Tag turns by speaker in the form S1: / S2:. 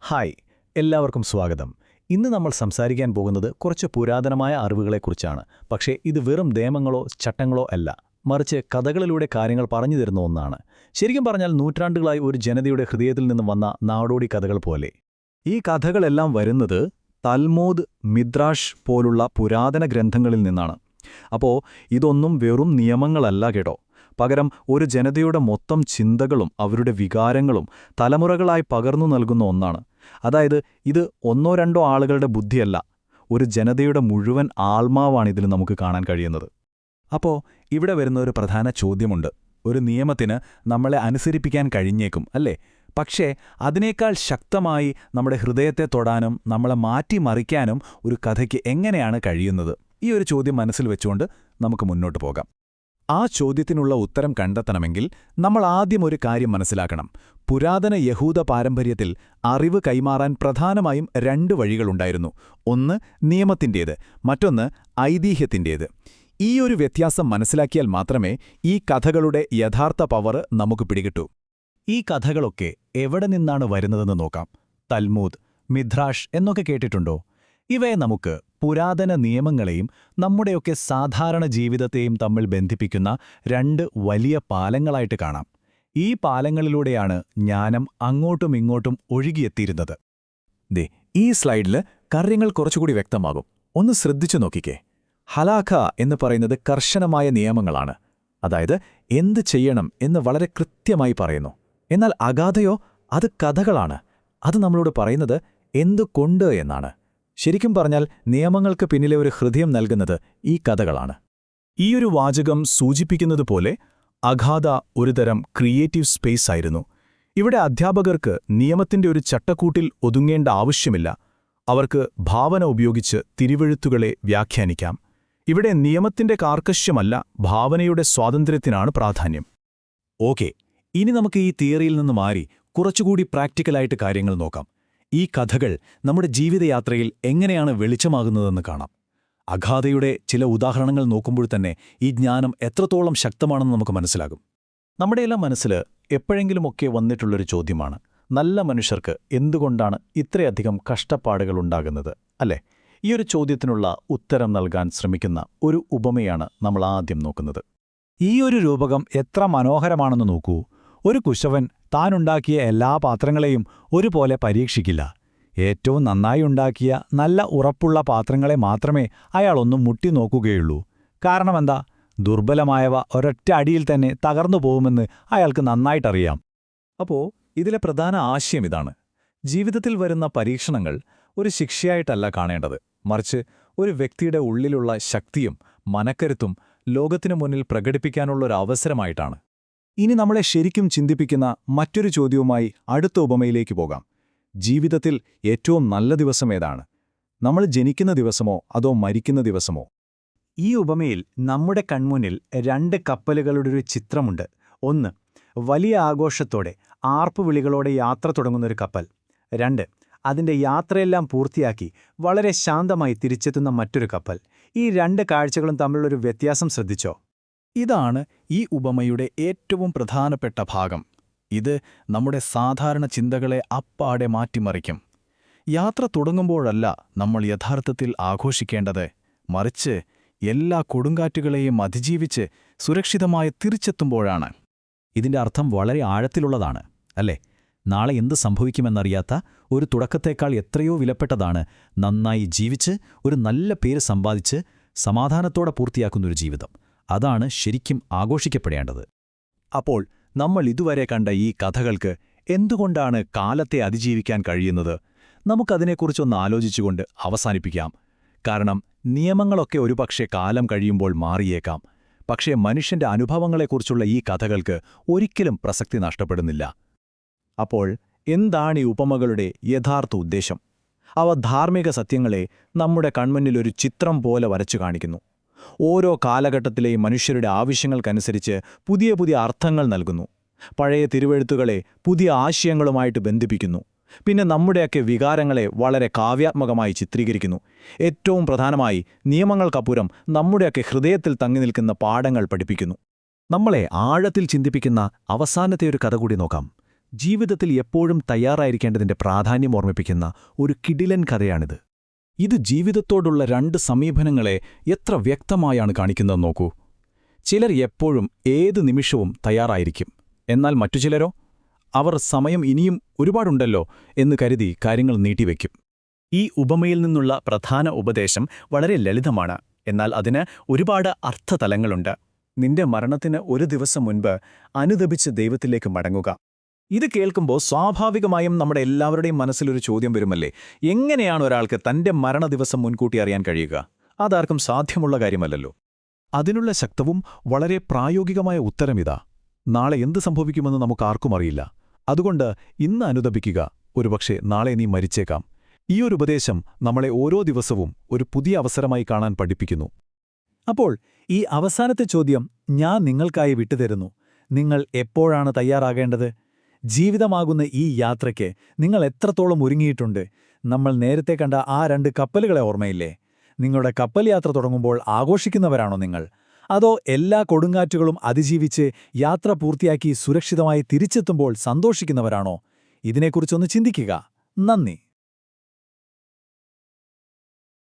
S1: Hi, എല്ലാവർക്കും സ്വാഗതം. ഇന്ന് നമ്മൾ സംസാരിക്കാൻ പോകുന്നത് കുറച്ച് പുരാതനമായ അറിവുകളെക്കുറിച്ചാണ്. പക്ഷേ ഇത് വെറും നിയമങ്ങളോ ചട്ടങ്ങളോ അല്ല, മറിച്ച് കഥകളിലൂടെ കാര്യങ്ങൾ പറഞ്ഞു തരുന്ന ഒന്നാണ്. ശരിക്കും പറഞ്ഞാൽ നൂറ്റാണ്ടുകളായി ഒരു ജനതയുടെ ഹൃദയത്തിൽ നിന്ന് വന്ന നാടോടി കഥകൾ പോലെ. ഈ കഥകളെല്ലാം വരുന്നത് തൽമൂദ്, മിദ്രാഷ് പോലുള്ള പുരാതന ഗ്രന്ഥങ്ങളിൽ നിന്നാണ്. അപ്പോൾ ഇതൊന്നും വെറും നിയമങ്ങളല്ല കേട്ടോ. പകരം ഒരു ജനതയുടെ മൊത്തം ചിന്തകളും അവരുടെ വികാരങ്ങളും തലമുറകളായി പകർന്നു നൽകുന്ന ഒന്നാണ്. അതായത് ഇത് ഒന്നോ രണ്ടോ ആളുകളുടെ ബുദ്ധിയല്ല, ഒരു ജനതയുടെ മുഴുവൻ ആത്മാവാണിതിൽ നമുക്ക് കാണാൻ കഴിയുന്നത്. അപ്പോൾ ഇവിടെ വരുന്ന ഒരു പ്രധാന ചോദ്യമുണ്ട്. ഒരു നിയമത്തിന് നമ്മളെ അനുസരിപ്പിക്കാൻ കഴിഞ്ഞേക്കും അല്ലേ? പക്ഷേ അതിനേക്കാൾ ശക്തമായി നമ്മുടെ ഹൃദയത്തെ തൊടാനും നമ്മളെ മാറ്റിമറിക്കാനും ഒരു കഥയ്ക്ക് എങ്ങനെയാണ് കഴിയുന്നത്? ഈ ഒരു ചോദ്യം മനസ്സിൽ വെച്ചുകൊണ്ട് നമുക്ക് മുന്നോട്ട് പോകാം. ആ ചോദ്യത്തിനുള്ള ഉത്തരം കണ്ടെത്തണമെങ്കിൽ നമ്മൾ ആദ്യം ഒരു കാര്യം മനസ്സിലാക്കണം. പുരാതന യഹൂദ പാരമ്പര്യത്തിൽ അറിവ് കൈമാറാൻ പ്രധാനമായും രണ്ട് വഴികളുണ്ടായിരുന്നു. ഒന്ന് നിയമത്തിൻ്റേത്, മറ്റൊന്ന് ഐതിഹ്യത്തിൻ്റേത്. ഈ ഒരു വ്യത്യാസം മനസ്സിലാക്കിയാൽ മാത്രമേ ഈ കഥകളുടെ യഥാർത്ഥ പവർ നമുക്ക് പിടികിട്ടൂ. ഈ കഥകളൊക്കെ എവിടെ നിന്നാണ് വരുന്നതെന്ന് നോക്കാം. തൽമൂദ്, മിദ്രാഷ് എന്നൊക്കെ കേട്ടിട്ടുണ്ടോ? ഇവയെ നമുക്ക് പുരാതന നിയമങ്ങളെയും നമ്മുടെയൊക്കെ സാധാരണ ജീവിതത്തെയും തമ്മിൽ ബന്ധിപ്പിക്കുന്ന രണ്ട് വലിയ പാലങ്ങളായിട്ട് കാണാം. ഈ പാലങ്ങളിലൂടെയാണ് ജ്ഞാനം അങ്ങോട്ടും ഇങ്ങോട്ടും ഒഴുകിയെത്തിയിരുന്നത്. ഈ സ്ലൈഡിൽ കാര്യങ്ങൾ കുറച്ചുകൂടി വ്യക്തമാകും. ഒന്ന് ശ്രദ്ധിച്ചു നോക്കിക്കേ. ഹലാഖ എന്ന് പറയുന്നത് കർശനമായ നിയമങ്ങളാണ്. അതായത് എന്ത് ചെയ്യണം എന്ന് വളരെ കൃത്യമായി പറയുന്നു. എന്നാൽ അഗാധയോ അത് കഥകളാണ്. അത് നമ്മളോട് പറയുന്നത് എന്തുകൊണ്ട് എന്നാണ്. ശരിക്കും പറഞ്ഞാൽ നിയമങ്ങൾക്ക് പിന്നിലെ ഒരു ഹൃദയം നൽകുന്നത് ഈ കഥകളാണ്. ഈയൊരു വാചകം സൂചിപ്പിക്കുന്നതുപോലെ അഗാധ ഒരുതരം ക്രിയേറ്റീവ് സ്പേസ് ആയിരുന്നു. ഇവിടെ അധ്യാപകർക്ക് നിയമത്തിന്റെ ഒരു ചട്ടക്കൂട്ടിൽ ഒതുങ്ങേണ്ട ആവശ്യമില്ല. അവർക്ക് ഭാവന ഉപയോഗിച്ച് തിരുവെഴുത്തുകളെ വ്യാഖ്യാനിക്കാം. ഇവിടെ നിയമത്തിന്റെ കാർക്കശ്യമല്ല, ഭാവനയുടെ സ്വാതന്ത്ര്യത്തിനാണ് പ്രാധാന്യം. ഓക്കെ, ഇനി നമുക്ക് ഈ തിയറിയിൽ നിന്ന് മാറി കുറച്ചുകൂടി പ്രാക്ടിക്കലായിട്ട് കാര്യങ്ങൾ നോക്കാം. ഈ കഥകൾ നമ്മുടെ ജീവിതയാത്രയിൽ എങ്ങനെയാണ് വെളിച്ചമാകുന്നതെന്ന് കാണാം. അഗാധയുടെ ചില ഉദാഹരണങ്ങൾ നോക്കുമ്പോൾ തന്നെ ഈ ജ്ഞാനം എത്രത്തോളം ശക്തമാണെന്ന് നമുക്ക് മനസ്സിലാകും. നമ്മുടെയെല്ലാം മനസ്സിൽ എപ്പോഴെങ്കിലുമൊക്കെ വന്നിട്ടുള്ളൊരു ചോദ്യമാണ്, നല്ല മനുഷ്യർക്ക് എന്തുകൊണ്ടാണ് ഇത്രയധികം കഷ്ടപ്പാടുകളുണ്ടാകുന്നത് അല്ലേ? ഈ ഒരു ചോദ്യത്തിനുള്ള ഉത്തരം നൽകാൻ ശ്രമിക്കുന്ന ഒരു ഉപമയാണ് നമ്മൾ ആദ്യം നോക്കുന്നത്.
S2: ഈ ഒരു രൂപകം എത്ര മനോഹരമാണെന്ന് നോക്കൂ. ഒരു കുശവൻ താനുണ്ടാക്കിയ എല്ലാ പാത്രങ്ങളെയും ഒരുപോലെ പരീക്ഷിക്കില്ല. ഏറ്റവും നന്നായി ഉണ്ടാക്കിയ നല്ല ഉറപ്പുള്ള പാത്രങ്ങളെ മാത്രമേ അയാളൊന്നും മുട്ടി നോക്കുകയുള്ളൂ. കാരണമെന്താ? ദുർബലമായവ ഒരൊറ്റ അടിയിൽ തന്നെ തകർന്നു പോകുമെന്ന് അയാൾക്ക് നന്നായിട്ടറിയാം.
S1: അപ്പോൾ ഇതിലെ പ്രധാന ആശയം ഇതാണ്. ജീവിതത്തിൽ വരുന്ന പരീക്ഷണങ്ങൾ ഒരു ശിക്ഷയായിട്ടല്ല കാണേണ്ടത്, മറിച്ച് ഒരു വ്യക്തിയുടെ ഉള്ളിലുള്ള ശക്തിയും മനക്കരുത്തും ലോകത്തിനു മുന്നിൽ പ്രകടിപ്പിക്കാനുള്ളൊരവസരമായിട്ടാണ്. ഇനി നമ്മളെ ശരിക്കും ചിന്തിപ്പിക്കുന്ന മറ്റൊരു ചോദ്യവുമായി അടുത്ത ഉപമയിലേക്ക് പോകാം. ജീവിതത്തിൽ ഏറ്റവും നല്ല ദിവസം ഏതാണ്? നമ്മൾ ജനിക്കുന്ന ദിവസമോ അതോ മരിക്കുന്ന ദിവസമോ?
S2: ഈ ഉപമയിൽ നമ്മുടെ കൺമുന്നിൽ രണ്ട് കപ്പലുകളുടെ ഒരു ചിത്രമുണ്ട്. ഒന്ന്, വലിയ ആഘോഷത്തോടെ ആർപ്പുവിളികളോടെ യാത്ര തുടങ്ങുന്നൊരു കപ്പൽ. രണ്ട്, അതിൻ്റെ യാത്രയെല്ലാം പൂർത്തിയാക്കി വളരെ ശാന്തമായി തിരിച്ചെത്തുന്ന മറ്റൊരു കപ്പൽ. ഈ രണ്ട് കാഴ്ചകളും തമ്മിലുള്ളൊരു വ്യത്യാസം ശ്രദ്ധിച്ചോ?
S1: ഇതാണ് ഈ ഉപമയുടെ ഏറ്റവും പ്രധാനപ്പെട്ട ഭാഗം. ഇത് നമ്മുടെ സാധാരണ ചിന്തകളെ അപ്പാടെ മാറ്റിമറിക്കും. യാത്ര തുടങ്ങുമ്പോഴല്ല നമ്മൾ യഥാർത്ഥത്തിൽ ആഘോഷിക്കേണ്ടത്, മറിച്ച് എല്ലാ കൊടുങ്കാറ്റുകളെയും അതിജീവിച്ച് സുരക്ഷിതമായി തിരിച്ചെത്തുമ്പോഴാണ്. ഇതിന്റെ അർത്ഥം വളരെ ആഴത്തിലുള്ളതാണ് അല്ലേ? നാളെ എന്ത് സംഭവിക്കുമെന്നറിയാത്ത ഒരു തുടക്കത്തേക്കാൾ എത്രയോ വിലപ്പെട്ടതാണ് നന്നായി ജീവിച്ച് ഒരു നല്ല പേര് സമ്പാദിച്ച് സമാധാനത്തോടെ പൂർത്തിയാക്കുന്നൊരു ജീവിതം. അതാണ് ശരിക്കും ആഘോഷിക്കപ്പെടേണ്ടത്. അപ്പോൾ നമ്മൾ ഇതുവരെ കണ്ട ഈ കഥകൾക്ക് എന്തുകൊണ്ടാണ് കാലത്തെ അതിജീവിക്കാൻ കഴിയുന്നത്? നമുക്കതിനെക്കുറിച്ചൊന്ന് ആലോചിച്ചുകൊണ്ട് അവസാനിപ്പിക്കാം. കാരണം നിയമങ്ങളൊക്കെ ഒരുപക്ഷെ കാലം കഴിയുമ്പോൾ മാറിയേക്കാം, പക്ഷേ മനുഷ്യന്റെ അനുഭവങ്ങളെക്കുറിച്ചുള്ള ഈ കഥകൾക്ക് ഒരിക്കലും പ്രസക്തി നഷ്ടപ്പെടുന്നില്ല. അപ്പോൾ എന്താണ് ഈ ഉപമകളുടെ യഥാർത്ഥ ഉദ്ദേശം? അവ ധാർമ്മിക സത്യങ്ങളെ നമ്മുടെ കൺമുന്നിലൊരു ചിത്രം പോലെ വരച്ചു കാണിക്കുന്നു. ഓരോ കാലഘട്ടത്തിലെയും മനുഷ്യരുടെ ആവശ്യങ്ങൾക്കനുസരിച്ച് പുതിയ പുതിയ അർത്ഥങ്ങൾ നൽകുന്നു. പഴയ തിരുവെഴുത്തുകളെ പുതിയ ആശയങ്ങളുമായിട്ട് ബന്ധിപ്പിക്കുന്നു. പിന്നെ നമ്മുടെയൊക്കെ വികാരങ്ങളെ വളരെ കാവ്യാത്മകമായി ചിത്രീകരിക്കുന്നു. ഏറ്റവും പ്രധാനമായി നിയമങ്ങൾക്കപ്പുറം നമ്മുടെയൊക്കെ ഹൃദയത്തിൽ തങ്ങി നിൽക്കുന്ന പാഠങ്ങൾ പഠിപ്പിക്കുന്നു. നമ്മളെ ആഴത്തിൽ ചിന്തിപ്പിക്കുന്ന അവസാനത്തെ ഒരു കഥ കൂടി നോക്കാം. ജീവിതത്തിൽ എപ്പോഴും തയ്യാറായിരിക്കേണ്ടതിന്റെ പ്രാധാന്യം ഓർമ്മിപ്പിക്കുന്ന ഒരു കിടിലൻ കഥയാണിത്. ഇത് ജീവിതത്തോടുള്ള രണ്ട് സമീപനങ്ങളെ എത്ര വ്യക്തമായാണ് കാണിക്കുന്നത് നോക്കൂ. ചിലർ എപ്പോഴും ഏത് നിമിഷവും തയ്യാറായിരിക്കും. എന്നാൽ മറ്റു ചിലരോ? അവർ സമയം ഇനിയും ഒരുപാടുണ്ടല്ലോ എന്ന് കരുതി കാര്യങ്ങൾ നീട്ടിവെക്കും. ഈ ഉപമയിൽ നിന്നുള്ള പ്രധാന ഉപദേശം വളരെ ലളിതമാണ്. എന്നാൽ അതിന് ഒരുപാട് അർത്ഥതലങ്ങളുണ്ട്. നിന്റെ മരണത്തിന് ഒരു ദിവസം മുൻപ് അനുദപിച്ച് ദൈവത്തിലേക്ക് മടങ്ങുക. ഇത് കേൾക്കുമ്പോൾ സ്വാഭാവികമായും നമ്മുടെ എല്ലാവരുടെയും മനസ്സിലൊരു ചോദ്യം വരുമല്ലേ, എങ്ങനെയാണ് ഒരാൾക്ക് തന്റെ മരണദിവസം മുൻകൂട്ടി അറിയാൻ കഴിയുക? അതാർക്കും സാധ്യമുള്ള കാര്യമല്ലല്ലോ. അതിനുള്ള ശക്തവും വളരെ പ്രായോഗികമായ ഉത്തരമിതാ: നാളെ എന്ത് സംഭവിക്കുമെന്ന് നമുക്കാർക്കും അറിയില്ല. അതുകൊണ്ട് ഇന്ന് അനുദപിക്കുക, ഒരുപക്ഷെ നാളെ നീ മരിച്ചേക്കാം. ഈയൊരു ഉപദേശം നമ്മളെ ഓരോ ദിവസവും ഒരു പുതിയ അവസരമായി കാണാൻ പഠിപ്പിക്കുന്നു.
S2: അപ്പോൾ ഈ അവസാനത്തെ ചോദ്യം ഞാൻ നിങ്ങൾക്കായി വിട്ടുതരുന്നു. നിങ്ങൾ എപ്പോഴാണ് തയ്യാറാകേണ്ടത്? ജീവിതമാകുന്ന ഈ യാത്രയ്ക്ക് നിങ്ങൾ എത്രത്തോളം ഒരുങ്ങിയിട്ടുണ്ട്? നമ്മൾ നേരത്തെ കണ്ട ആ 2 കപ്പലുകളെ ഓർമ്മയില്ലേ? നിങ്ങളുടെ കപ്പൽ യാത്ര തുടങ്ങുമ്പോൾ ആഘോഷിക്കുന്നവരാണോ നിങ്ങൾ? അതോ എല്ലാ കൊടുങ്കാറ്റുകളും അതിജീവിച്ച് യാത്ര പൂർത്തിയാക്കി സുരക്ഷിതമായി തിരിച്ചെത്തുമ്പോൾ സന്തോഷിക്കുന്നവരാണോ? ഇതിനെക്കുറിച്ചൊന്ന് ചിന്തിക്കുക. നന്ദി.